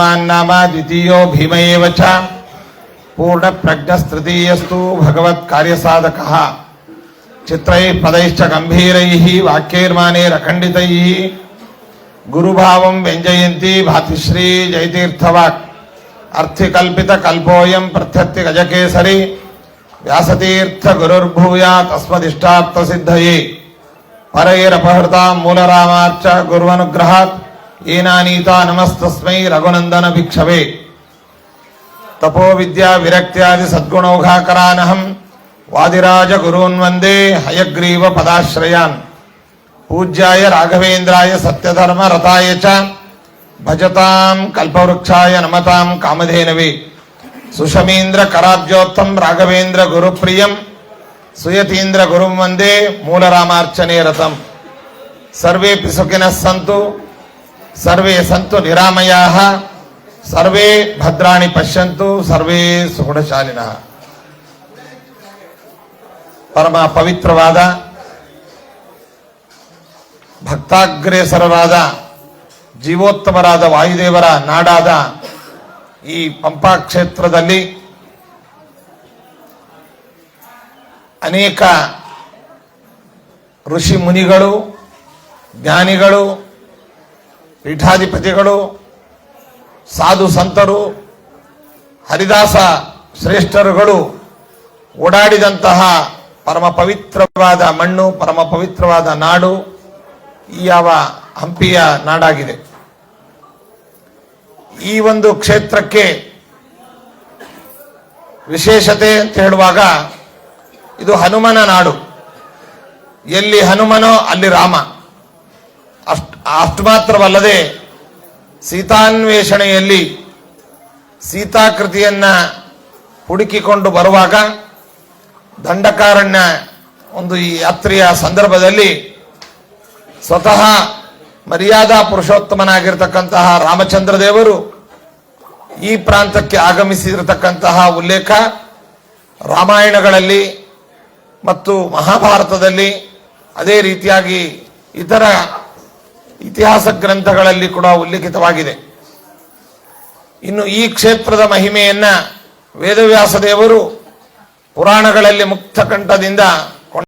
नाम द्वितीयो भीम एव च पूर्णप्रज्ञस्तृतीयस्तु भगवत्कार्यसाधकः चित्रैः पदैश्च गम्भीरैः वाक्यैर्मानैरखण्डितैः गुरुभावं व्यञ्जयन्ती भातिश्री जयतीर्थवाक् अर्थिकल्पितकल्पोऽयं प्रत्यर्ति गजकेसरी व्यासतीर्थ गुरुर्भूयात् तस्मदिष्टार्थसिद्धये परैरपहृतां मूलरामार्च गुरुवनुग्रहात् येनानीता नमस्तस्मै रघुनंदन भिक्षवे तपो विद्या विरक्त्यादि सद्गुणौघाकरानहं वादिराज गुरून् वन्दे हयग्रीव पदाश्रयान् पूज्याय राघवेन्द्राय सत्यधर्म रताय च भजतां कल्पवृक्षाय नमतां कामधेनवे सुषमीन्द्र कराब्जोत्तम राघवेन्द्र गुरुप्रियं सुयतीन्द्र गुरुं वन्दे मूलरामार्चने रतं सर्वेऽपि सुखिनः सन्तु सर्वे सन्तु निरामयाः सर्वे भद्राणि पश्यन्तु सर्वे सुगुणशालिनः परम पवित्रवाद ಭಕ್ತಾಗ್ರೇಸರರಾದ ಜೀವೋತ್ತಮರಾದ ವಾಯುದೇವರ ನಾಡಾದ ಈ ಪಂಪಾ ಕ್ಷೇತ್ರದಲ್ಲಿ ಅನೇಕ ಋಷಿ ಮುನಿಗಳು ಜ್ಞಾನಿಗಳು ಪೀಠಾಧಿಪತಿಗಳು ಸಾಧು ಸಂತರು ಹರಿದಾಸ ಶ್ರೇಷ್ಠರುಗಳು ಓಡಾಡಿದಂತಹ ಪರಮ ಪವಿತ್ರವಾದ ಮಣ್ಣು ಪರಮ ಪವಿತ್ರವಾದ ನಾಡು ಈ ಯಾವ ಹಂಪಿಯ ನಾಡಾಗಿದೆ. ಈ ಒಂದು ಕ್ಷೇತ್ರಕ್ಕೆ ವಿಶೇಷತೆ ಅಂತ ಹೇಳುವಾಗ ಇದು ಹನುಮನ ನಾಡು. ಎಲ್ಲಿ ಹನುಮನೋ ಅಲ್ಲಿ ರಾಮ. ಅಷ್ಟು ಮಾತ್ರವಲ್ಲದೆ ಸೀತಾನ್ವೇಷಣೆಯಲ್ಲಿ ಸೀತಾಕೃತಿಯನ್ನ ಹುಡುಕಿಕೊಂಡು ಬರುವಾಗ ದಂಡಕಾರಣ್ಯ ಒಂದು ಈ ಯಾತ್ರೆಯ ಸಂದರ್ಭದಲ್ಲಿ ಸ್ವತಃ ಮರ್ಯಾದಾ ಪುರುಷೋತ್ತಮನಾಗಿರ್ತಕ್ಕಂತಹ ರಾಮಚಂದ್ರ ದೇವರು ಈ ಪ್ರಾಂತಕ್ಕೆ ಆಗಮಿಸಿರತಕ್ಕಂತಹ ಉಲ್ಲೇಖ ರಾಮಾಯಣಗಳಲ್ಲಿ ಮತ್ತು ಮಹಾಭಾರತದಲ್ಲಿ ಅದೇ ರೀತಿಯಾಗಿ ಇತರ ಇತಿಹಾಸ ಗ್ರಂಥಗಳಲ್ಲಿ ಕೂಡ ಉಲ್ಲೇಖಿತವಾಗಿದೆ. ಇನ್ನು ಈ ಕ್ಷೇತ್ರದ ಮಹಿಮೆಯನ್ನ ವೇದವ್ಯಾಸ ದೇವರು ಪುರಾಣಗಳಲ್ಲಿ ಮುಕ್ತ ಕಂಠದಿಂದ